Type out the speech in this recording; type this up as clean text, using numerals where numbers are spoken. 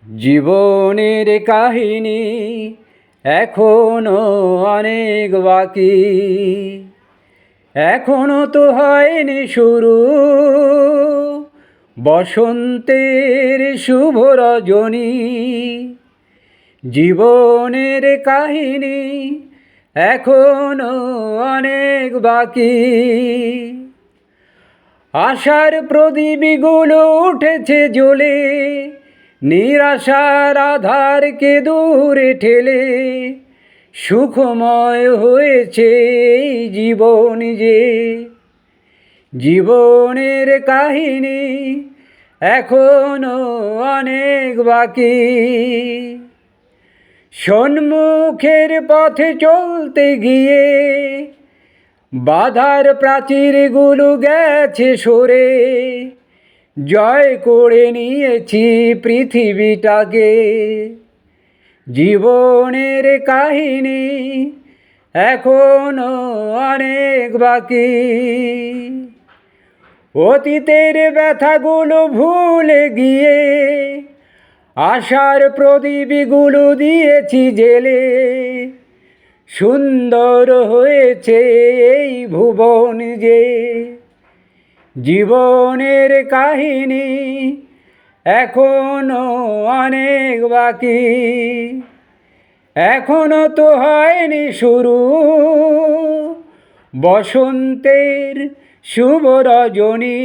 জীবনের কাহিনী এখনো অনেক বাকি, এখনো তো হয়নি শুরু। বসন্তের শুভ রজনী, জীবনের কাহিনী এখনো অনেক বাকি। আশার প্রদীপগুলো উঠেছে জ্বলে, নিরাশার আধারকে দূরে ঠেলে। সুখময় হয়েছে এই জীবন যে, জীবনের কাহিনী এখনো অনেক বাকি। সম্মুখের পথে চলতে গিয়ে বাধার প্রাচীরগুলো গেছে সরে। জয় করে নিয়েছি পৃথিবীটাকে, জীবনের কাহিনী এখনো অনেক বাকি। অতীতের ব্যথাগুলো ভুলে গিয়ে আশার প্রদীপগুলো দিয়েছি জেলে। সুন্দর হয়েছে এই ভুবন যে, জীবনের কাহিনী এখনো অনেক বাকি। এখনো তো হয়নি শুরু, বসন্তের শুভ রজনী।